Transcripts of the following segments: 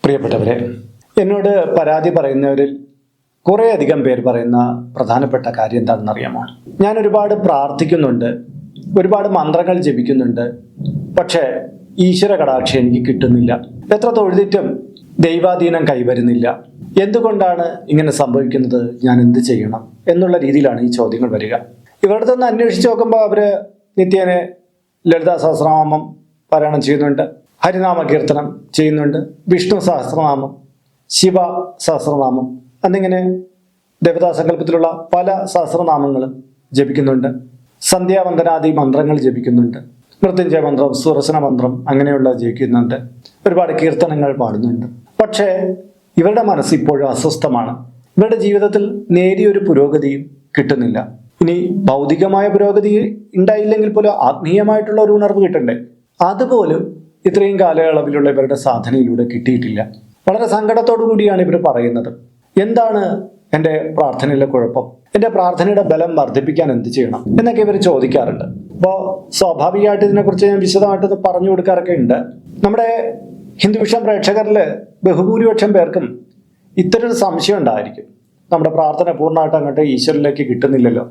പ്രിയപ്പെട്ടവരെ, എന്നോട് പരാതി പറയുന്നവരിൽ കുറേയധികം പേർ പറയുന്ന പ്രധാനപ്പെട്ട കാര്യം എന്താണെന്നറിയാമോ? ഞാൻ ഒരുപാട് പ്രാർത്ഥിക്കുന്നുണ്ട്, ഒരുപാട് മന്ത്രങ്ങൾ ജപിക്കുന്നുണ്ട്, പക്ഷേ ഈശ്വര കടാക്ഷം എനിക്ക് കിട്ടുന്നില്ല. എത്ര തൊഴുതിട്ടും ദൈവാധീനം കൈവരുന്നില്ല. എന്തുകൊണ്ടാണ് ഇങ്ങനെ സംഭവിക്കുന്നത്? ഞാൻ എന്ത് ചെയ്യണം എന്നുള്ള രീതിയിലാണ് ഈ ചോദ്യങ്ങൾ വരിക. ഇവരുടെ ഒന്ന് അന്വേഷിച്ച് നോക്കുമ്പോൾ അവർ നിത്യേനെ ലളിതാ സഹസ്രനാമം പാരായണം ചെയ്യുന്നുണ്ട്, ഹരിനാമ കീർത്തനം ചെയ്യുന്നുണ്ട്, വിഷ്ണു സഹസ്രനാമം, ശിവ സഹസ്രനാമം എന്നിങ്ങനെ ദേവതാ സങ്കല്പത്തിലുള്ള പല സഹസ്രനാമങ്ങളും ജപിക്കുന്നുണ്ട്. സന്ധ്യാവന്ദനാദി മന്ത്രങ്ങൾ ജപിക്കുന്നുണ്ട്, മൃത്യുഞ്ജയ മന്ത്രം, സുദർശന മന്ത്രം അങ്ങനെയുള്ള ജപിക്കുന്നുണ്ട്, ഒരുപാട് കീർത്തനങ്ങൾ പാടുന്നുണ്ട്. പക്ഷേ ഇവരുടെ മനസ്സ് ഇപ്പോഴും അസ്വസ്ഥമാണ്. ഇവരുടെ ജീവിതത്തിൽ നേരിയൊരു പുരോഗതിയും കിട്ടുന്നില്ല. ഇനി ഭൗതികമായ പുരോഗതി ഉണ്ടായില്ലെങ്കിൽ പോലും ആത്മീയമായിട്ടുള്ള ഒരു ഉണർവ് കിട്ടണ്ടേ? അതുപോലും ഇത്രയും കാലയളവിലുള്ള ഇവരുടെ സാധനയിലൂടെ കിട്ടിയിട്ടില്ല. വളരെ സങ്കടത്തോടു കൂടിയാണ് ഇവർ പറയുന്നത്. എന്താണ് എൻ്റെ പ്രാർത്ഥനയിലെ കുഴപ്പം? എൻ്റെ പ്രാർത്ഥനയുടെ ബലം വർദ്ധിപ്പിക്കാൻ എന്ത് ചെയ്യണം എന്നൊക്കെ ഇവർ ചോദിക്കാറുണ്ട്. അപ്പോൾ സ്വാഭാവികമായിട്ട് ഇതിനെക്കുറിച്ച് ഞാൻ വിശദമായിട്ട് പറഞ്ഞു കൊടുക്കാറൊക്കെ ഉണ്ട്. നമ്മുടെ ഹിന്ദുവിഷം പ്രേക്ഷകരിൽ ബഹുഭൂരിപക്ഷം പേർക്കും ഇത്തരൊരു സംശയം ഉണ്ടായിരിക്കും. നമ്മുടെ പ്രാർത്ഥന പൂർണ്ണമായിട്ട് അങ്ങോട്ട് ഈശ്വരനിലേക്ക് കിട്ടുന്നില്ലല്ലോ,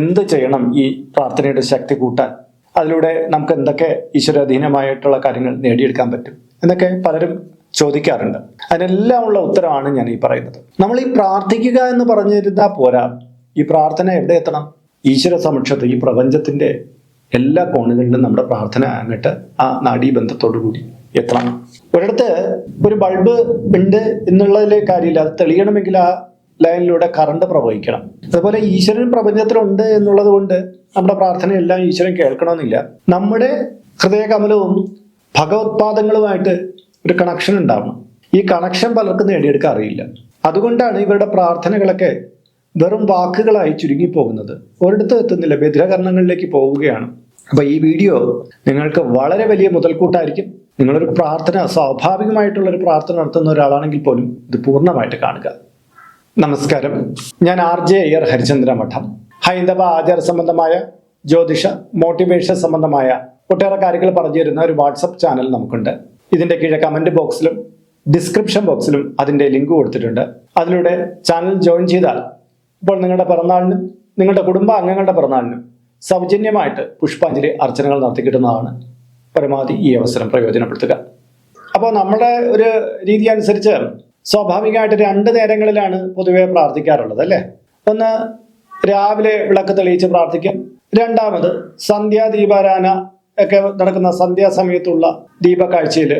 എന്ത് ചെയ്യണം ഈ പ്രാർത്ഥനയുടെ ശക്തി കൂട്ടാൻ? അതിലൂടെ നമുക്ക് എന്തൊക്കെ ഈശ്വരാധീനമായിട്ടുള്ള കാര്യങ്ങൾ നേടിയെടുക്കാൻ പറ്റും എന്നൊക്കെ പലരും ചോദിക്കാറുണ്ട്. അതിനെല്ലാം ഉള്ള ഉത്തരമാണ് ഞാൻ ഈ പറയുന്നത്. നമ്മൾ ഈ പ്രാർത്ഥിക്കുക എന്ന് പറഞ്ഞിരുന്നാൽ പോരാ. ഈ പ്രാർത്ഥന എവിടെ എത്തണം? ഈശ്വര സമക്ഷത്ത്, ഈ പ്രപഞ്ചത്തിന്റെ എല്ലാ കോണുകളിലും നമ്മുടെ പ്രാർത്ഥന അങ്ങോട്ട് ആ നാഡീബന്ധത്തോടു കൂടി എത്തണം. ഒരിടത്ത് ഒരു ബൾബ് ഉണ്ട് എന്നുള്ളതിലെ കാര്യമില്ല, അത് തെളിയണമെങ്കിൽ ആ ലൈനിലൂടെ കറണ്ട് പ്രവഹിക്കണം. അതുപോലെ ഈശ്വരൻ പ്രപഞ്ചത്തിലുണ്ട് എന്നുള്ളത് കൊണ്ട് നമ്മുടെ പ്രാർത്ഥനയെല്ലാം ഈശ്വരൻ കേൾക്കണമെന്നില്ല. നമ്മുടെ ഹൃദയകമലവും ഭഗവത്പാദങ്ങളുമായിട്ട് ഒരു കണക്ഷൻ ഉണ്ടാവണം. ഈ കണക്ഷൻ പലർക്കും നേടിയെടുക്കാൻ അറിയില്ല. അതുകൊണ്ടാണ് ഇവരുടെ പ്രാർത്ഥനകളൊക്കെ വെറും വാക്കുകളായി ചുരുങ്ങിപ്പോകുന്നത്, ഒരിടത്തും എത്തുന്നില്ല, ബധിരകരണങ്ങളിലേക്ക് പോവുകയാണ്. അപ്പൊ ഈ വീഡിയോ നിങ്ങൾക്ക് വളരെ വലിയ മുതൽക്കൂട്ടായിരിക്കും. നിങ്ങളൊരു പ്രാർത്ഥന, സ്വാഭാവികമായിട്ടുള്ളൊരു പ്രാർത്ഥന നടത്തുന്ന ഒരാളാണെങ്കിൽ പോലും ഇത് പൂർണ്ണമായിട്ട് കാണുക. നമസ്കാരം, ഞാൻ RJ അയ്യർ ഹരിചന്ദ്ര മഠം. ഹൈന്ദവ ആചാര സംബന്ധമായ, ജ്യോതിഷ, മോട്ടിവേഷൻ സംബന്ധമായ ഒട്ടേറെ കാര്യങ്ങൾ പറഞ്ഞു തരുന്ന ഒരു വാട്സപ്പ് ചാനൽ നമുക്കുണ്ട്. ഇതിന്റെ കീഴെ കമന്റ് ബോക്സിലും ഡിസ്ക്രിപ്ഷൻ ബോക്സിലും അതിന്റെ ലിങ്ക് കൊടുത്തിട്ടുണ്ട്. അതിലൂടെ ചാനൽ ജോയിൻ ചെയ്താൽ ഇപ്പോൾ നിങ്ങളുടെ പിറന്നാളിനും നിങ്ങളുടെ കുടുംബ അംഗങ്ങളുടെ പിറന്നാളിനും സൗജന്യമായിട്ട് പുഷ്പാഞ്ജലി അർച്ചനകൾ നടത്തി കിട്ടുന്നതാണ്. പരമാവധി ഈ അവസരം പ്രയോജനപ്പെടുത്തുക. അപ്പോൾ നമ്മുടെ ഒരു രീതി അനുസരിച്ച് സ്വാഭാവികമായിട്ട് 2 നേരങ്ങളിലാണ് പൊതുവെ പ്രാർത്ഥിക്കാറുള്ളത്, അല്ലേ? ഒന്ന് രാവിലെ വിളക്ക് തെളിയിച്ച് പ്രാർത്ഥിക്കും. രണ്ടാമത് സന്ധ്യാദീപാരാധന ഒക്കെ നടക്കുന്ന സന്ധ്യാസമയത്തുള്ള ദീപക്കാഴ്ചയിൽ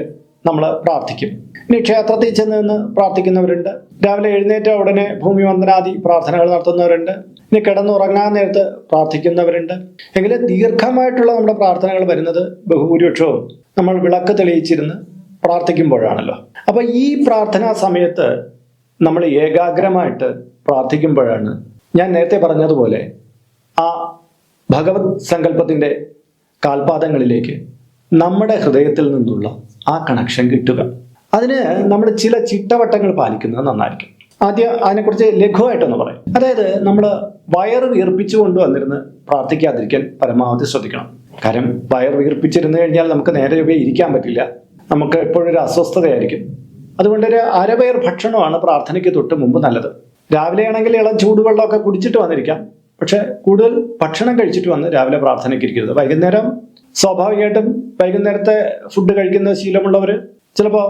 നമ്മൾ പ്രാർത്ഥിക്കും. ഇനി ക്ഷേത്രത്തിൽ ചെന്ന് നിന്ന് പ്രാർത്ഥിക്കുന്നവരുണ്ട്. രാവിലെ എഴുന്നേറ്റ ഉടനെ ഭൂമി വന്ദനാദി പ്രാർത്ഥനകൾ നടത്തുന്നവരുണ്ട്. ഇനി കിടന്നുറങ്ങാൻ നേരത്ത് പ്രാർത്ഥിക്കുന്നവരുണ്ട്. എങ്കിലും ദീർഘമായിട്ടുള്ള നമ്മുടെ പ്രാർത്ഥനകൾ വരുന്നത് ബഹുഭൂരിപക്ഷവും നമ്മൾ വിളക്ക് തെളിയിച്ചിരുന്ന് പ്രാർത്ഥിക്കുമ്പോഴാണല്ലോ. അപ്പൊ ഈ പ്രാർത്ഥനാ സമയത്ത് നമ്മൾ ഏകാഗ്രമായിട്ട് പ്രാർത്ഥിക്കുമ്പോഴാണ് ഞാൻ നേരത്തെ പറഞ്ഞതുപോലെ ആ ഭഗവത് സങ്കല്പത്തിന്റെ കാൽപാദങ്ങളിലേക്ക് നമ്മുടെ ഹൃദയത്തിൽ നിന്നുള്ള ആ കണക്ഷൻ കിട്ടുക. അതിന് നമ്മൾ ചില ചിട്ടവട്ടങ്ങൾ പാലിക്കുന്നത് നന്നായിരിക്കും. ആദ്യം അതിനെക്കുറിച്ച് ലഘുവായിട്ടൊന്ന് പറയാം. അതായത് നമ്മൾ വയറ് വീർപ്പിച്ചു കൊണ്ടുവന്നിരുന്ന് പ്രാർത്ഥിക്കാതിരിക്കാൻ പരമാവധി ശ്രദ്ധിക്കണം. കാര്യം വയർ വീർപ്പിച്ചിരുന്നു കഴിഞ്ഞാൽ നമുക്ക് നേരെ ഇരിക്കാൻ പറ്റില്ല, നമുക്ക് എപ്പോഴും ഒരു അസ്വസ്ഥതയായിരിക്കും. അതുകൊണ്ട് ഒരു അരവയർ ഭക്ഷണമാണ് പ്രാർത്ഥനയ്ക്ക് തൊട്ട് മുമ്പ് നല്ലത്. രാവിലെ ആണെങ്കിൽ ഇളം ചൂടുവെള്ളമൊക്കെ കുടിച്ചിട്ട് വന്നിരിക്കാം, പക്ഷെ കൂടുതൽ ഭക്ഷണം കഴിച്ചിട്ട് വന്ന് രാവിലെ പ്രാർത്ഥനയ്ക്ക് ഇരിക്കരുത്. വൈകുന്നേരം സ്വാഭാവികമായിട്ടും വൈകുന്നേരത്തെ ഫുഡ് കഴിക്കുന്ന ശീലമുള്ളവർ ചിലപ്പോൾ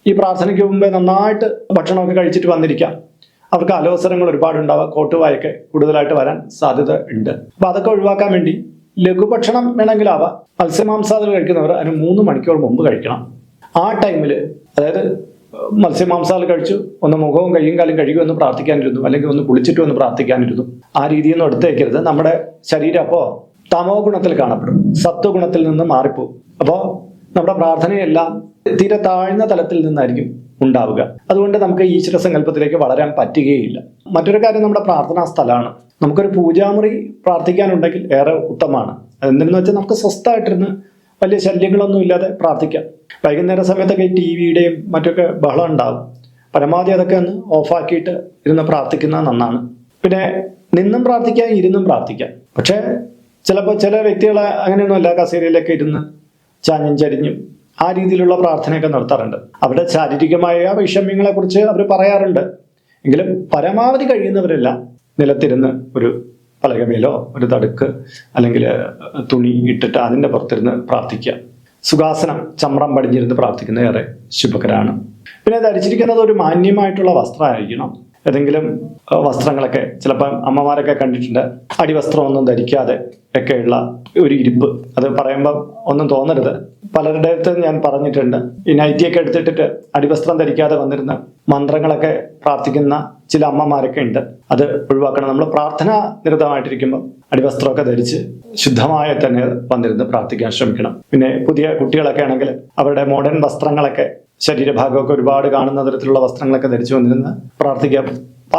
ഈ പ്രാർത്ഥനയ്ക്ക് മുമ്പേ നന്നായിട്ട് ഭക്ഷണമൊക്കെ കഴിച്ചിട്ട് വന്നിരിക്കാം. അവർക്ക് അലോസരങ്ങൾ ഒരുപാടുണ്ടാവുക, കോട്ടുവായൊക്കെ കൂടുതലായിട്ട് വരാൻ സാധ്യത ഉണ്ട്. അപ്പൊ അതൊക്കെ ഒഴിവാക്കാൻ വേണ്ടി ലഘുഭക്ഷണം വേണമെങ്കിലാവാം. മത്സ്യമാംസാദികൾ കഴിക്കുന്നവർ അതിന് 3 മണിക്കൂർ മുമ്പ് കഴിക്കണം. ആ ടൈമിൽ, അതായത് മത്സ്യമാംസാദികൾ കഴിച്ചു, ഒന്ന് മുഖവും കയ്യും കാലും കഴുകി പ്രാർത്ഥിക്കാനിരുന്നു, അല്ലെങ്കിൽ ഒന്ന് കുളിച്ചിട്ട് വന്ന് പ്രാർത്ഥിക്കാനിരുന്നു, ആ രീതിയൊന്നും എടുത്തേക്കരുത്. നമ്മുടെ ശരീരം അപ്പോൾ തമോ ഗുണത്തിൽ കാണപ്പെടും, സത്വഗുണത്തിൽ നിന്ന് മാറിപ്പോകും. അപ്പോൾ നമ്മുടെ പ്രാർത്ഥനയെല്ലാം തീരെ താഴ്ന്ന തലത്തിൽ നിന്നായിരിക്കും ഉണ്ടാവുക. അതുകൊണ്ട് നമുക്ക് ഈശ്വര സങ്കല്പത്തിലേക്ക് വളരാൻ പറ്റുകയില്ല. മറ്റൊരു കാര്യം, നമ്മുടെ പ്രാർത്ഥനാ സ്ഥലമാണ്. നമുക്കൊരു പൂജാമുറി പ്രാർത്ഥിക്കാനുണ്ടെങ്കിൽ ഏറെ ഉത്തമമാണ്. അതെന്തെന്ന് വെച്ചാൽ നമുക്ക് സ്വസ്ഥമായിട്ടിരുന്ന് വലിയ ശല്യങ്ങളൊന്നും ഇല്ലാതെ പ്രാർത്ഥിക്കാം. വൈകുന്നേര സമയത്തൊക്കെ ഈ TV-യുടെയും മറ്റൊക്കെ ബഹളം ഉണ്ടാവും. പരമാവധി അതൊക്കെ ഒന്ന് ഓഫാക്കിയിട്ട് ഇരുന്ന് പ്രാർത്ഥിക്കുന്നത് നന്നാണ്. പിന്നെ നിന്നും പ്രാർത്ഥിക്കാം, ഇരുന്നും പ്രാർത്ഥിക്കാം. പക്ഷേ ചിലപ്പോൾ ചില വ്യക്തികളെ അങ്ങനെയൊന്നുമല്ല, കസേരയിലൊക്കെ ഇരുന്ന് ചാഞ്ഞും ചരിഞ്ഞും ആ രീതിയിലുള്ള പ്രാർത്ഥനയൊക്കെ നടത്താറുണ്ട്. അവരുടെ ശാരീരികമായ വൈഷമ്യങ്ങളെ കുറിച്ച് അവർ പറയാറുണ്ട്. എങ്കിലും പരമാവധി കഴിയുന്നവരെല്ലാം നിലത്തിരുന്ന് ഒരു പലകമേലോ ഒരു തടുക്ക് അല്ലെങ്കിൽ തുണി ഇട്ടിട്ട് അതിൻ്റെ പുറത്തിരുന്ന് പ്രാർത്ഥിക്കുക. സുഖാസനം ചമ്രം പടിഞ്ഞിരുന്ന് പ്രാർത്ഥിക്കുന്നത് ഏറെ ശുഭകരമാണ്. പിന്നെ ധരിച്ചിരിക്കുന്നത് ഒരു മാന്യമായിട്ടുള്ള വസ്ത്രമായിരിക്കണം. ഏതെങ്കിലും വസ്ത്രങ്ങളൊക്കെ ചിലപ്പോൾ അമ്മമാരൊക്കെ കണ്ടിട്ടുണ്ട്, അടിവസ്ത്രമൊന്നും ധരിക്കാതെ ഒക്കെയുള്ള ഒരു ഇരിപ്പ്. അത് പറയുമ്പം ഒന്നും തോന്നരുത്. പലരുടെ അടുത്ത് ഞാൻ പറഞ്ഞിട്ടുണ്ട്, ഈ നൈറ്റിയൊക്കെ എടുത്തിട്ടിട്ട് അടിവസ്ത്രം ധരിക്കാതെ വന്നിരുന്ന മന്ത്രങ്ങളൊക്കെ പ്രാർത്ഥിക്കുന്ന ചില അമ്മമാരൊക്കെ ഉണ്ട്. അത് ഒഴിവാക്കണം. നമ്മൾ പ്രാർത്ഥന നിരതമായിട്ടിരിക്കുമ്പോൾ അടിവസ്ത്രമൊക്കെ ധരിച്ച് ശുദ്ധമായി തന്നെ വന്നിരുന്ന് പ്രാർത്ഥിക്കാൻ ശ്രമിക്കണം. പിന്നെ പുതിയ കുട്ടികളൊക്കെ ആണെങ്കിൽ അവരുടെ മോഡേൺ വസ്ത്രങ്ങളൊക്കെ, ശരീരഭാഗമൊക്കെ ഒരുപാട് കാണുന്ന തരത്തിലുള്ള വസ്ത്രങ്ങളൊക്കെ ധരിച്ചു വന്നിരുന്ന് പ്രാർത്ഥിക്കാം.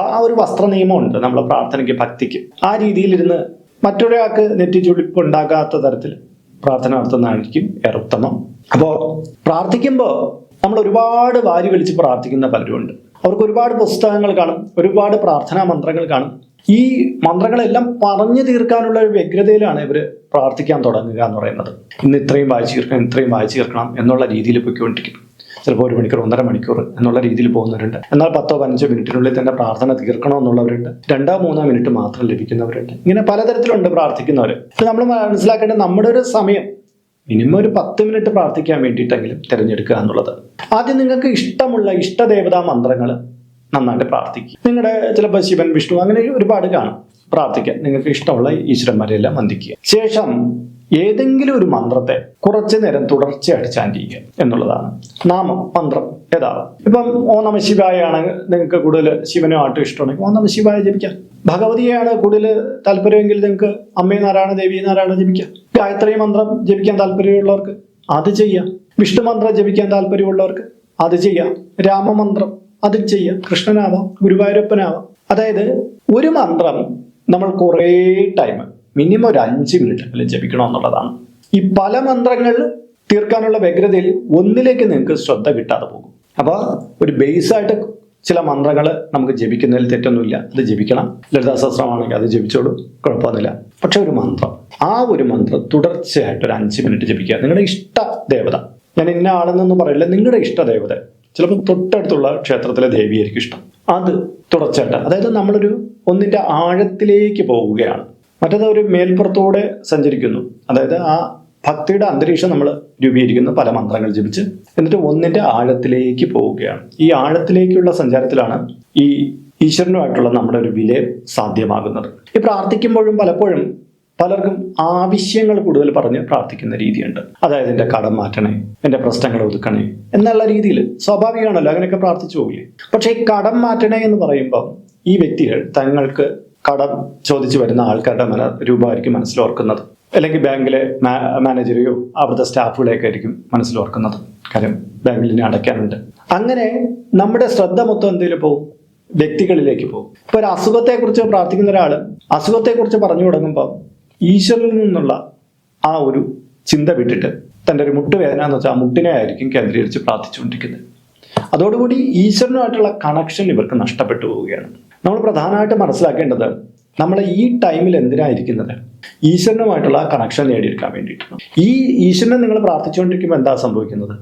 ആ ഒരു വസ്ത്ര നിയമമുണ്ട് നമ്മളെ പ്രാർത്ഥനയ്ക്ക്, ഭക്തിക്ക്. ആ രീതിയിലിരുന്ന് മറ്റൊരാൾക്ക് നെറ്റിച്ചുളിപ്പ് ഉണ്ടാകാത്ത തരത്തിൽ പ്രാർത്ഥന നടത്തുന്നതായിരിക്കും ഏറെ ഉത്തമം. അപ്പോൾ പ്രാർത്ഥിക്കുമ്പോൾ നമ്മൾ ഒരുപാട് വാരി വലിച്ച് പ്രാർത്ഥിക്കുന്ന പലരുമുണ്ട്. അവർക്ക് ഒരുപാട് പുസ്തകങ്ങൾ കാണും, ഒരുപാട് പ്രാർത്ഥനാ മന്ത്രങ്ങൾ കാണും. ഈ മന്ത്രങ്ങളെല്ലാം പറഞ്ഞു തീർക്കാനുള്ള ഒരു വ്യഗ്രതയിലാണ് ഇവർ പ്രാർത്ഥിക്കാൻ തുടങ്ങുക എന്ന് പറയുന്നത്. ഇന്ന് ഇത്രയും വായിച്ചു തീർക്കണം, ഇത്രയും വായിച്ചു തീർക്കണം എന്നുള്ള രീതിയിൽ പൊയ്ക്കൊണ്ടിരിക്കും. ചിലപ്പോൾ 1 മണിക്കൂർ, 1.5 മണിക്കൂർ എന്നുള്ള രീതിയിൽ പോകുന്നവരുണ്ട്. എന്നാൽ 10-15 മിനിറ്റിനുള്ളിൽ തന്നെ പ്രാർത്ഥന തീർക്കണമെന്നുള്ളവരുണ്ട്. 2-3 മിനിറ്റ് മാത്രം ലഭിക്കുന്നവരുണ്ട്. ഇങ്ങനെ പലതരത്തിലുണ്ട് പ്രാർത്ഥിക്കുന്നവർ. നമ്മൾ മനസ്സിലാക്കേണ്ടത് നമ്മുടെ ഒരു സമയം മിനിമം ഒരു 10 മിനിറ്റ് പ്രാർത്ഥിക്കാൻ വേണ്ടിയിട്ടെങ്കിലും തിരഞ്ഞെടുക്കുക എന്നുള്ളത്. ആദ്യം നിങ്ങൾക്ക് ഇഷ്ടമുള്ള ഇഷ്ടദേവതാ മന്ത്രങ്ങൾ നന്നായിട്ട് പ്രാർത്ഥിക്കുക. നിങ്ങളുടെ ചിലപ്പോൾ ശിവൻ, വിഷ്ണു അങ്ങനെ ഒരുപാട് കാണും. പ്രാർത്ഥിക്കുക, നിങ്ങൾക്ക് ഇഷ്ടമുള്ള ഈശ്വരന്മാരെല്ലാം വന്ദിക്കുക. ശേഷം ഏതെങ്കിലും ഒരു മന്ത്രത്തെ കുറച്ചു നേരം തുടർച്ചയായിട്ട് ചാൻറ്റ് ചെയ്യുക എന്നുള്ളതാണ്. നാമം, മന്ത്രം ഏതാവും. ഇപ്പം ഓം നമഃ ശിവായ ആണെങ്കിൽ നിങ്ങൾക്ക് കൂടുതൽ ശിവനോ ആട്ടോ ഇഷ്ടമാണെങ്കിൽ ഓം നമഃ ശിവായ ജപിക്കാം. ഭഗവതിയാണ് കൂടുതൽ താല്പര്യമെങ്കിൽ നിങ്ങൾക്ക് അമ്മേ നാരായണ, ദേവി നാരായണ ജപിക്കാം. ഗായത്രി മന്ത്രം ജപിക്കാൻ താല്പര്യമുള്ളവർക്ക് അത് ചെയ്യാം. വിഷ്ണു മന്ത്രം ജപിക്കാൻ താല്പര്യമുള്ളവർക്ക് അത് ചെയ്യാം. രാമമന്ത്രം അത് ചെയ്യാം. കൃഷ്ണനാവാം, ഗുരുവായൂരപ്പനാവാം. അതായത് ഒരു മന്ത്രം നമ്മൾ കുറേ ടൈം, മിനിമം ഒരു 5 മിനിറ്റ് ജപിക്കണമെന്നുള്ളതാണ്. ഈ പല മന്ത്രങ്ങൾ തീർക്കാനുള്ള വ്യഗ്രതയിൽ ഒന്നിലേക്ക് നിങ്ങൾക്ക് ശ്രദ്ധ കിട്ടാതെ പോകും. അപ്പോൾ ഒരു ബേസായിട്ട് ചില മന്ത്രങ്ങൾ നമുക്ക് ജപിക്കുന്നതിൽ തെറ്റൊന്നുമില്ല, അത് ജപിക്കണം. ലളിതാ സഹസ്രമാണെങ്കിൽ അത് ജപിച്ചോളൂ, കുഴപ്പമൊന്നുമില്ല. പക്ഷെ ഒരു മന്ത്രം, ആ ഒരു മന്ത്രം തുടർച്ചയായിട്ട് ഒരു 5 മിനിറ്റ് ജപിക്കുക. നിങ്ങളുടെ ഇഷ്ട ദേവത, ഞാൻ ഇന്ന ആളെന്നൊന്നും പറയില്ല, നിങ്ങളുടെ ഇഷ്ട ദേവത, ചിലപ്പോൾ തൊട്ടടുത്തുള്ള ക്ഷേത്രത്തിലെ ദേവിയായിരിക്കും ഇഷ്ടം, അത് തുടർച്ചയായിട്ട്. അതായത് നമ്മളൊരു ഒന്നിൻ്റെ ആഴത്തിലേക്ക് പോവുകയാണ്. മറ്റേത് ഒരു മേൽപ്പുറത്തൂടെ സഞ്ചരിക്കുന്നു. അതായത് ആ ഭക്തിയുടെ അന്തരീക്ഷം നമ്മൾ രൂപീകരിക്കുന്ന പല മന്ത്രങ്ങൾ ജപിച്ച് എന്നിട്ട് ഒന്നിൻ്റെ ആഴത്തിലേക്ക് പോവുകയാണ്. ഈ ആഴത്തിലേക്കുള്ള സഞ്ചാരത്തിലാണ് ഈ ഈശ്വരനുമായിട്ടുള്ള നമ്മുടെ ഒരു വിലയം സാധ്യമാകുന്നത്. ഈ പ്രാർത്ഥിക്കുമ്പോഴും പലപ്പോഴും പലർക്കും ആവശ്യങ്ങൾ കൂടുതൽ പറഞ്ഞ് പ്രാർത്ഥിക്കുന്ന രീതിയുണ്ട്. അതായത് എൻ്റെ കടം മാറ്റണേ, എൻ്റെ പ്രശ്നങ്ങൾ ഒതുക്കണേ എന്നുള്ള രീതിയിൽ. സ്വാഭാവികമാണല്ലോ, അങ്ങനെയൊക്കെ പ്രാർത്ഥിച്ചു പോകില്ലേ. പക്ഷേ ഈ കടം മാറ്റണേ എന്ന് പറയുമ്പോൾ ഈ വ്യക്തികൾ തങ്ങൾക്ക് കടം ചോദിച്ചു വരുന്ന ആൾക്കാരുടെ രൂപമായിരിക്കും മനസ്സിലോർക്കുന്നത്. അല്ലെങ്കിൽ ബാങ്കിലെ മാനേജരെയോ അവിടുത്തെ സ്റ്റാഫുകളെയൊക്കെ ആയിരിക്കും മനസ്സിലോർക്കുന്നത്. കാര്യം ബാങ്കിൽ ഇനി അടയ്ക്കാനുണ്ട്. അങ്ങനെ നമ്മുടെ ശ്രദ്ധ മൊത്തം എന്തെങ്കിലും പോകും, വ്യക്തികളിലേക്ക് പോകും. ഇപ്പൊ ഒരു അസുഖത്തെക്കുറിച്ച് പ്രാർത്ഥിക്കുന്ന ഒരാൾ അസുഖത്തെക്കുറിച്ച് പറഞ്ഞു തുടങ്ങുമ്പോൾ ഈശ്വരനിൽ നിന്നുള്ള ആ ഒരു ചിന്ത വിട്ടിട്ട് തൻ്റെ ഒരു മുട്ടുവേദന എന്ന് വെച്ചാൽ ആ മുട്ടിനെ ആയിരിക്കും കേന്ദ്രീകരിച്ച് പ്രാർത്ഥിച്ചുകൊണ്ടിരിക്കുന്നത്. അതോടുകൂടി ഈശ്വരനുമായിട്ടുള്ള കണക്ഷൻ ഇവർക്ക് നഷ്ടപ്പെട്ടു പോവുകയാണ്. നമ്മൾ പ്രധാനമായിട്ട് മനസ്സിലാക്കേണ്ടത്, നമ്മൾ ഈ ടൈമിൽ എന്തിനായിരിക്കുന്നത്? ഈശ്വരനുമായിട്ടുള്ള ആ കണക്ഷൻ നേടിയെടുക്കാൻ വേണ്ടിയിട്ടാണ്. ഈ ഈശ്വരനെ നിങ്ങൾ പ്രാർത്ഥിച്ചുകൊണ്ടിരിക്കുമ്പോൾ എന്താ സംഭവിക്കുന്നത്?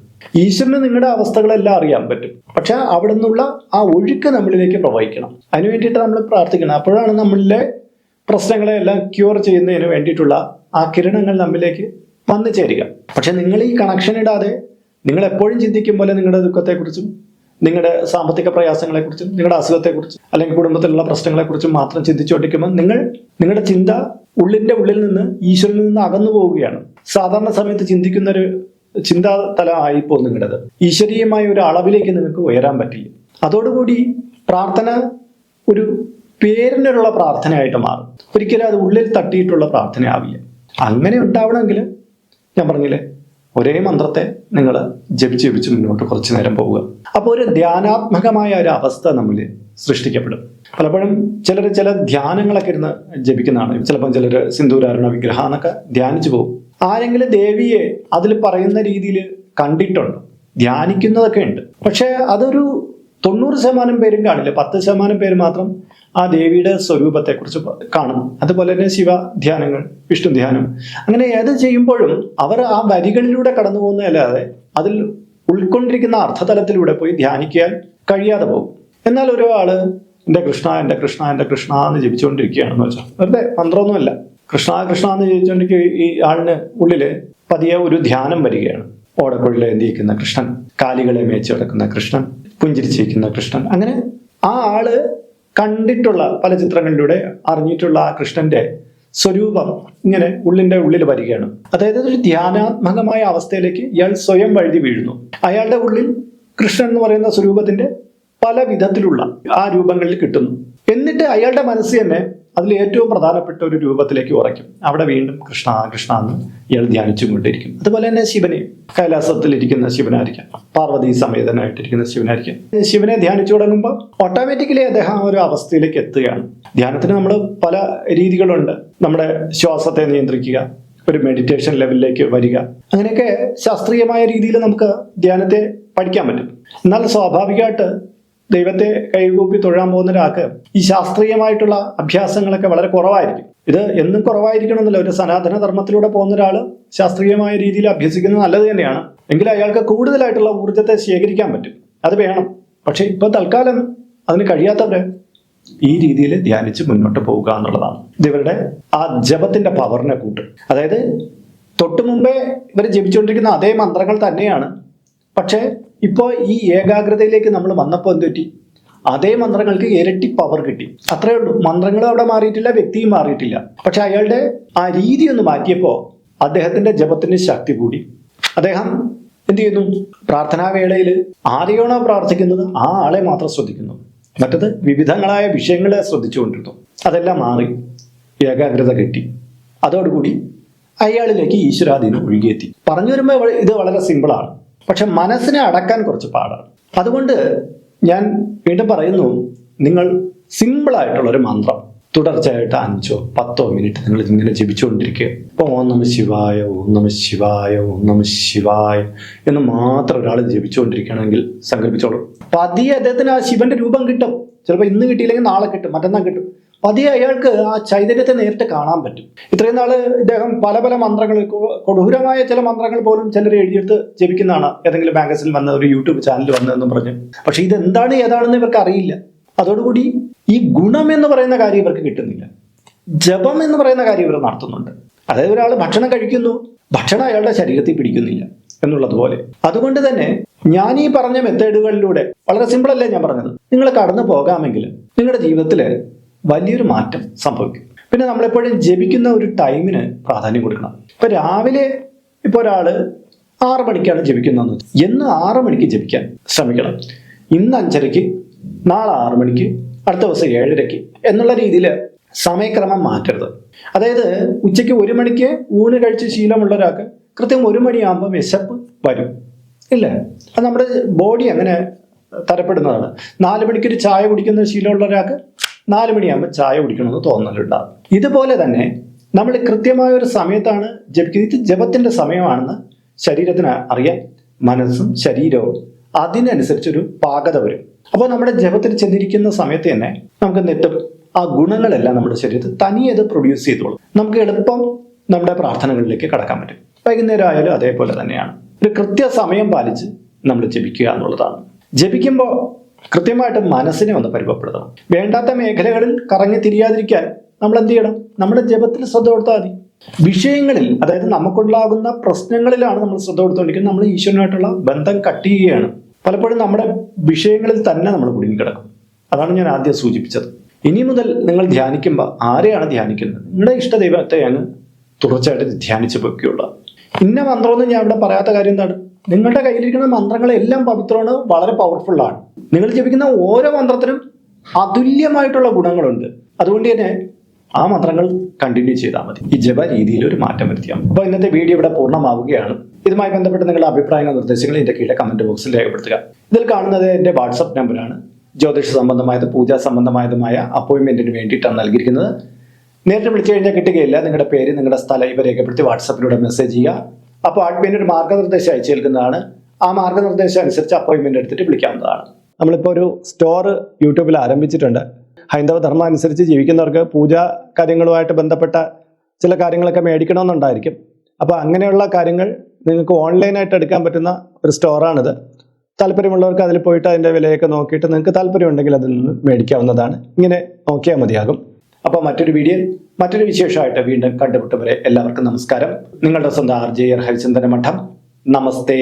ഈശ്വരന് നിങ്ങളുടെ അവസ്ഥകളെല്ലാം അറിയാൻ പറ്റും. പക്ഷെ അവിടെ നിന്നുള്ള ആ ഒഴുക്ക് നമ്മളിലേക്ക് പ്രവഹിക്കണം. അതിനു വേണ്ടിയിട്ട് നമ്മൾ പ്രാർത്ഥിക്കണം. അപ്പോഴാണ് നമ്മളിലെ പ്രശ്നങ്ങളെല്ലാം ക്യൂർ ചെയ്യുന്നതിന് വേണ്ടിയിട്ടുള്ള ആ കിരണങ്ങൾ നമ്മിലേക്ക് വന്നു ചേരുക. പക്ഷെ നിങ്ങൾ ഈ കണക്ഷൻ ഇടാതെ നിങ്ങൾ എപ്പോഴും ചിന്തിക്കും പോലെ നിങ്ങളുടെ ദുഃഖത്തെക്കുറിച്ചും നിങ്ങളുടെ സാമ്പത്തിക പ്രയാസങ്ങളെക്കുറിച്ചും നിങ്ങളുടെ അസുഖത്തെക്കുറിച്ചും അല്ലെങ്കിൽ കുടുംബത്തിലുള്ള പ്രശ്നങ്ങളെക്കുറിച്ചും മാത്രം ചിന്തിച്ചുകൊണ്ടിരിക്കുമ്പോൾ നിങ്ങളുടെ ചിന്ത ഉള്ളിൻ്റെ ഉള്ളിൽ നിന്ന് ഈശ്വരനിൽ നിന്ന് അകന്നു പോവുകയാണ്. സാധാരണ സമയത്ത് ചിന്തിക്കുന്ന ഒരു ചിന്താതല ആയിപ്പോ നിങ്ങളുടേത്. ഈശ്വരീയമായ ഒരു അളവിലേക്ക് നിങ്ങൾക്ക് ഉയരാൻ പറ്റില്ല. അതോടുകൂടി പ്രാർത്ഥന ഒരു പേരിനുള്ള പ്രാർത്ഥനയായിട്ട് മാറും. ഒരിക്കലും അത് ഉള്ളിൽ തട്ടിയിട്ടുള്ള പ്രാർത്ഥന ആവില്ല. അങ്ങനെ ഉണ്ടാവണമെങ്കിൽ ഞാൻ പറഞ്ഞില്ലേ, ഒരേ മന്ത്രത്തെ നിങ്ങൾ ജപിച്ച് മുന്നോട്ട് കുറച്ചു നേരം പോവുക. അപ്പോൾ ഒരു ധ്യാനാത്മകമായ ഒരു അവസ്ഥ നമ്മിൽ സൃഷ്ടിക്കപ്പെടും. പലപ്പോഴും ചില ധ്യാനങ്ങളൊക്കെ ഇരുന്ന് ജപിക്കുന്നതാണ്. ചിലപ്പം ചിലർ സിന്ദൂരാരുണ വിഗ്രഹം എന്നൊക്കെ ധ്യാനിച്ചു പോകും. ആരെങ്കിലും ദേവിയെ അതിൽ പറയുന്ന രീതിയിൽ കണ്ടിട്ടുണ്ട്, ധ്യാനിക്കുന്നതൊക്കെ ഉണ്ട്. പക്ഷെ അതൊരു 90% പേരും കാണില്ല. 10% പേര് മാത്രം ആ ദേവിയുടെ സ്വരൂപത്തെക്കുറിച്ച് കാണും. അതുപോലെ തന്നെ ശിവ ധ്യാനങ്ങൾ, വിഷ്ണു ധ്യാനം, അങ്ങനെ ഏത് ചെയ്യുമ്പോഴും അവർ ആ വരികളിലൂടെ കടന്നു പോകുന്നതല്ലാതെ അതിൽ ഉൾക്കൊണ്ടിരിക്കുന്ന അർത്ഥതലത്തിലൂടെ പോയി ധ്യാനിക്കാൻ കഴിയാതെ പോകും. എന്നാൽ ഒരാള് എൻ്റെ കൃഷ്ണ എൻ്റെ കൃഷ്ണ എൻ്റെ കൃഷ്ണ എന്ന് ജപിച്ചുകൊണ്ടിരിക്കുകയാണെന്ന് വെച്ചാൽ വെറുതെ മന്ത്രമൊന്നുമല്ല, കൃഷ്ണ കൃഷ്ണ എന്ന് ജപിച്ചുകൊണ്ടിരിക്കുക ഈ ആളിന് ഉള്ളില് പതിയെ ഒരു ധ്യാനം വരികയാണ്. ഓടക്കുഴലെ എന്തിയിരിക്കുന്ന കൃഷ്ണൻ, കാലികളെ മേച്ച് കിടക്കുന്ന കൃഷ്ണൻ, പുഞ്ചിരിച്ചിരിക്കുന്ന കൃഷ്ണൻ, അങ്ങനെ ആ ആള് കണ്ടിട്ടുള്ള പല ചിത്രങ്ങളിലൂടെ അറിഞ്ഞിട്ടുള്ള ആ കൃഷ്ണന്റെ സ്വരൂപം ഇങ്ങനെ ഉള്ളിൽ വരികയാണ്. അതായത് ഒരു ധ്യാനാത്മകമായ അവസ്ഥയിലേക്ക് ഇയാൾ സ്വയം വഴുതി വീഴുന്നു. അയാളുടെ ഉള്ളിൽ കൃഷ്ണൻ എന്ന് പറയുന്ന സ്വരൂപത്തിന്റെ പല വിധത്തിലുള്ള ആ രൂപങ്ങളിൽ കിട്ടുന്നു. എന്നിട്ട് അയാളുടെ മനസ്സ് തന്നെ അതിൽ ഏറ്റവും പ്രധാനപ്പെട്ട ഒരു രൂപത്തിലേക്ക് ഉറയ്ക്കും. അവിടെ വീണ്ടും കൃഷ്ണ കൃഷ്ണ എന്ന് ഇയാൾ ധ്യാനിച്ചും കൊണ്ടിരിക്കും. അതുപോലെ തന്നെ ശിവനെ, കൈലാസത്തിലിരിക്കുന്ന ശിവനായിരിക്കാം, പാർവതി സമേതനായിട്ടിരിക്കുന്ന ശിവനായിരിക്കാം. ശിവനെ ധ്യാനിച്ചു തുടങ്ങുമ്പോൾ ഓട്ടോമാറ്റിക്കലി അദ്ദേഹം ആ ഒരു അവസ്ഥയിലേക്ക് എത്തുകയാണ്. ധ്യാനത്തിന് നമ്മൾ പല രീതികളുണ്ട്. നമ്മുടെ ശ്വാസത്തെ നിയന്ത്രിക്കുക, ഒരു മെഡിറ്റേഷൻ ലെവലിലേക്ക് വരിക, അങ്ങനെയൊക്കെ ശാസ്ത്രീയമായ രീതിയിൽ നമുക്ക് ധ്യാനത്തെ പഠിക്കാൻ പറ്റും. എന്നാൽ സ്വാഭാവികമായിട്ട് ദൈവത്തെ കൈകൂപ്പി തൊഴാൻ പോകുന്ന ഒരാൾക്ക് ഈ ശാസ്ത്രീയമായിട്ടുള്ള അഭ്യാസങ്ങളൊക്കെ വളരെ കുറവായിരിക്കും. ഇത് എന്നും കുറവായിരിക്കണമെന്നില്ല. ഒരു സനാതന ധർമ്മത്തിലൂടെ പോകുന്ന ഒരാൾ ശാസ്ത്രീയമായ രീതിയിൽ അഭ്യസിക്കുന്നത് നല്ലത് തന്നെയാണ്. എങ്കിൽ അയാൾക്ക് കൂടുതലായിട്ടുള്ള ഊർജ്ജത്തെ ശേഖരിക്കാൻ പറ്റും. അത് വേണം. പക്ഷെ ഇപ്പൊ തൽക്കാലം അതിന് കഴിയാത്തവരെ ഈ രീതിയിൽ ധ്യാനിച്ച് മുന്നോട്ട് പോവുക എന്നുള്ളതാണ്. ഇതിവരുടെ ആ ജപത്തിന്റെ പവറിനെ കൂട്ടും. അതായത് തൊട്ടു മുമ്പേ ഇവർ ജപിച്ചുകൊണ്ടിരിക്കുന്ന അതേ മന്ത്രങ്ങൾ തന്നെയാണ്. പക്ഷെ ഇപ്പോൾ ഈ ഏകാഗ്രതയിലേക്ക് നമ്മൾ വന്നപ്പോൾ എന്ത് പറ്റി? അതേ മന്ത്രങ്ങൾക്ക് ഇരട്ടി പവർ കിട്ടി. അത്രേ ഉള്ളൂ. മന്ത്രങ്ങളും അവിടെ മാറിയിട്ടില്ല, വ്യക്തിയും മാറിയിട്ടില്ല. പക്ഷെ അയാളുടെ ആ രീതി ഒന്ന് മാറ്റിയപ്പോൾ അദ്ദേഹത്തിന്റെ ജപത്തിന് ശക്തി കൂടി. അദ്ദേഹം എന്ത് ചെയ്യുന്നു? പ്രാർത്ഥനാ വേളയിൽ ആരെയാണോ പ്രാർത്ഥിക്കുന്നത് ആ ആളെ മാത്രം ശ്രദ്ധിക്കുന്നു. മറ്റത് വിവിധങ്ങളായ വിഷയങ്ങളെ ശ്രദ്ധിച്ചുകൊണ്ടിരുന്നു. അതെല്ലാം മാറി, ഏകാഗ്രത കിട്ടി. അതോടുകൂടി അയാളിലേക്ക് ഈശ്വരാധീനം ഒഴുകിയെത്തി. പറഞ്ഞു വരുമ്പോൾ ഇത് വളരെ സിമ്പിളാണ്. പക്ഷെ മനസ്സിനെ അടക്കാൻ കുറച്ച് പാടാണ്. അതുകൊണ്ട് ഞാൻ വീണ്ടും പറയുന്നു, നിങ്ങൾ സിമ്പിളായിട്ടുള്ള ഒരു മന്ത്രം തുടർച്ചയായിട്ട് 5-10 മിനിറ്റ് നിങ്ങൾ ഇങ്ങനെ ജപിച്ചുകൊണ്ടിരിക്കുക. ഇപ്പോൾ ഓം നമ ശിവായ, ഓം നമ ശിവായ, ഓം നമ ശിവായ എന്ന് മാത്രം ഒരാൾ ജപിച്ചുകൊണ്ടിരിക്കുകയാണെങ്കിൽ സങ്കല്പിച്ചോളൂ, പതിയെ അദ്ദേഹത്തിന് ആ ശിവന്റെ രൂപം കിട്ടും. ചിലപ്പോൾ ഇന്ന് കിട്ടിയില്ലെങ്കിൽ നാളെ കിട്ടും, മറ്റന്നാൾ കിട്ടും. പതിയെ അയാൾക്ക് ആ ചൈതന്യത്തെ നേരിട്ട് കാണാൻ പറ്റും. ഇത്രയും നാള് ഇദ്ദേഹം പല പല മന്ത്രങ്ങൾ, കൊടൂരമായ ചില മന്ത്രങ്ങൾ പോലും ചിലർ എഴുതിയെടുത്ത് ജപിക്കുന്നതാണ്. ഏതെങ്കിലും മാഗസിനിൽ വന്ന, ഒരു യൂട്യൂബ് ചാനൽ വന്നതെന്നും പറഞ്ഞ്. പക്ഷെ ഇതെന്താണ് ഏതാണെന്ന് ഇവർക്ക് അറിയില്ല. അതോടുകൂടി ഈ ഗുണം എന്ന് പറയുന്ന കാര്യം ഇവർക്ക് കിട്ടുന്നില്ല. ജപം എന്ന് പറയുന്ന കാര്യം ഇവർ നടത്തുന്നുണ്ട്. അതായത് ഒരാൾ ഭക്ഷണം കഴിക്കുന്നു, ഭക്ഷണം അയാളുടെ ശരീരത്തിൽ പിടിക്കുന്നില്ല എന്നുള്ളതുപോലെ. അതുകൊണ്ട് തന്നെ ഞാൻ ഈ പറഞ്ഞ മെത്തേഡുകളിലൂടെ, വളരെ സിമ്പിൾ അല്ലേ ഞാൻ പറഞ്ഞത്, നിങ്ങൾ കടന്നു പോകാമെങ്കിൽ നിങ്ങളുടെ ജീവിതത്തിൽ വലിയൊരു മാറ്റം സംഭവിക്കും. പിന്നെ നമ്മളെപ്പോഴും ജപിക്കുന്ന ഒരു ടൈമിന് പ്രാധാന്യം കൊടുക്കണം. ഇപ്പൊ രാവിലെ ഇപ്പോൾ ഒരാള് 6 മണിക്കാണ് ജപിക്കുന്നതെന്ന്, എന്ന് 6 മണിക്ക് ജപിക്കാൻ ശ്രമിക്കണം. ഇന്ന് 5:30, നാളെ 6 മണിക്ക്, അടുത്ത ദിവസം 7:30 എന്നുള്ള രീതിയിൽ സമയക്രമം മാറ്റരുത്. അതായത് ഉച്ചയ്ക്ക് 1 മണിക്ക് ഊണ് കഴിച്ച് ശീലമുള്ള ഒരാൾക്ക് കൃത്യം 1 മണിയാകുമ്പോൾ വിശപ്പ് വരും, ഇല്ലേ? അത് നമ്മുടെ ബോഡി അങ്ങനെ തരപ്പെടുന്നതാണ്. 4 മണിക്കൊരു ചായ കുടിക്കുന്ന ശീലമുള്ള ഒരാൾക്ക് 4 മണിയാകുമ്പോൾ ചായ കുടിക്കണമെന്ന് തോന്നലുണ്ടാകും. ഇതുപോലെ തന്നെ നമ്മൾ കൃത്യമായ ഒരു സമയത്താണ് ജപിക്കുന്നത്. ഇത് ജപത്തിന്റെ സമയമാണെന്ന് ശരീരത്തിന് അറിയാം. മനസ്സും ശരീരവും അതിനനുസരിച്ചൊരു പാകത വരും. അപ്പോൾ നമ്മുടെ ജപത്തിൽ ചെന്നിരിക്കുന്ന സമയത്ത് തന്നെ നമുക്ക് നെറ്റും ആ ഗുണങ്ങളെല്ലാം നമ്മുടെ ശരീരത്തിൽ തനിയെ അത് പ്രൊഡ്യൂസ് ചെയ്തോളും. നമുക്ക് എളുപ്പം നമ്മുടെ പ്രാർത്ഥനകളിലേക്ക് കടക്കാൻ പറ്റും. വൈകുന്നേരം ആയാലും അതേപോലെ തന്നെയാണ്. ഒരു കൃത്യസമയം പാലിച്ച് നമ്മൾ ജപിക്കുക എന്നുള്ളതാണ്. ജപിക്കുമ്പോൾ കൃത്യമായിട്ട് മനസ്സിനെ ഒന്ന് പരിചയപ്പെടുത്തണം. വേണ്ടാത്ത മേഖലകളിൽ കറങ്ങി തിരിയാതിരിക്കാൻ നമ്മൾ എന്ത് ചെയ്യണം? നമ്മുടെ ജപത്തിൽ ശ്രദ്ധ കൊടുത്താൽ മതി. വിഷയങ്ങളിൽ, അതായത് നമുക്കുണ്ടാകുന്ന പ്രശ്നങ്ങളിലാണ് നമ്മൾ ശ്രദ്ധ കൊടുത്തുകൊണ്ടിരിക്കുന്നത്. നമ്മൾ ഈശ്വരനായിട്ടുള്ള ബന്ധം കട്ട് ചെയ്യുകയാണ്. പലപ്പോഴും നമ്മുടെ വിഷയങ്ങളിൽ തന്നെ നമ്മൾ കുടുങ്ങിക്കിടക്കും. അതാണ് ഞാൻ ആദ്യം സൂചിപ്പിച്ചത്. ഇനി മുതൽ നിങ്ങൾ ധ്യാനിക്കുമ്പോൾ ആരെയാണ് ധ്യാനിക്കുന്നത്? നിങ്ങളുടെ ഇഷ്ടദൈവത്തെ അങ്ങ് തുടർച്ചയായിട്ട് ധ്യാനിച്ച് വെക്കുകയുള്ളൂ. ഇന്ന മന്ത്രമൊന്നും ഞാൻ ഇവിടെ പറയാത്ത കാര്യം എന്താണ്? നിങ്ങളുടെ കയ്യിലിരിക്കുന്ന മന്ത്രങ്ങളെല്ലാം പവിത്രമാണ്, വളരെ പവർഫുള്ളാണ്. നിങ്ങൾ ജപിക്കുന്ന ഓരോ മന്ത്രത്തിനും അതുല്യമായിട്ടുള്ള ഗുണങ്ങളുണ്ട്. അതുകൊണ്ട് തന്നെ ആ മന്ത്രങ്ങൾ കണ്ടിന്യൂ ചെയ്താൽ മതി. ഈ ജപ രീതിയിൽ ഒരു മാറ്റം വരുത്തിയാൽ. അപ്പോൾ ഇന്നത്തെ വീഡിയോ ഇവിടെ പൂർണ്ണമാവുകയാണ്. ഇതുമായി ബന്ധപ്പെട്ട് നിങ്ങളുടെ അഭിപ്രായങ്ങൾ, നിർദ്ദേശങ്ങൾ എൻ്റെ കീഴെ കമന്റ് ബോക്സിൽ രേഖപ്പെടുത്തുക. ഇതിൽ കാണുന്നത് എൻ്റെ വാട്സപ്പ് നമ്പറാണ്. ജ്യോതിഷ സംബന്ധമായത്, പൂജാ സംബന്ധമായതുമായ അപ്പോയിൻമെന്റിന് വേണ്ടിയിട്ടാണ് നൽകിയിരിക്കുന്നത്. നേരിട്ട് വിളിച്ചു കഴിഞ്ഞാൽ കിട്ടുകയില്ല. നിങ്ങളുടെ പേര്, നിങ്ങളുടെ സ്ഥലം ഇവ രേഖപ്പെടുത്തി വാട്സപ്പിലൂടെ മെസ്സേജ് ചെയ്യുക. അപ്പോൾ അഡ്മിൻ ഒരു മാർഗ്ഗനിർദ്ദേശം അയച്ചു നൽകുന്നതാണ്. ആ മാർഗ്ഗനിർദ്ദേശം അനുസരിച്ച് അപ്പോയിൻമെന്റ് എടുത്തിട്ട് വിളിക്കാവുന്നതാണ്. നമ്മളിപ്പോൾ ഒരു സ്റ്റോർ യൂട്യൂബിൽ ആരംഭിച്ചിട്ടുണ്ട്. ഹൈന്ദവ ധർമ്മം അനുസരിച്ച് ജീവിക്കുന്നവർക്ക് പൂജാ കാര്യങ്ങളുമായിട്ട് ബന്ധപ്പെട്ട ചില കാര്യങ്ങളൊക്കെ മേടിക്കണമെന്നുണ്ടായിരിക്കും. അപ്പോൾ അങ്ങനെയുള്ള കാര്യങ്ങൾ നിങ്ങൾക്ക് ഓൺലൈനായിട്ട് എടുക്കാൻ പറ്റുന്ന ഒരു സ്റ്റോറാണിത്. താല്പര്യമുള്ളവർക്ക് അതിൽ പോയിട്ട് അതിൻ്റെ വിലയൊക്കെ നോക്കിയിട്ട് നിങ്ങൾക്ക് താല്പര്യമുണ്ടെങ്കിൽ അതിൽ നിന്ന് മേടിക്കാവുന്നതാണ്. ഇങ്ങനെ നോക്കിയാൽ മതിയാകും. അപ്പോൾ മറ്റൊരു വീഡിയോയിൽ മറ്റൊരു വിശേഷമായിട്ട് വീണ്ടും കണ്ടുമുട്ടും വരെ എല്ലാവർക്കും നമസ്കാരം. നിങ്ങളുടെ സ്വന്തം RJ ഹരിചന്ദന മഠം. നമസ്തേ.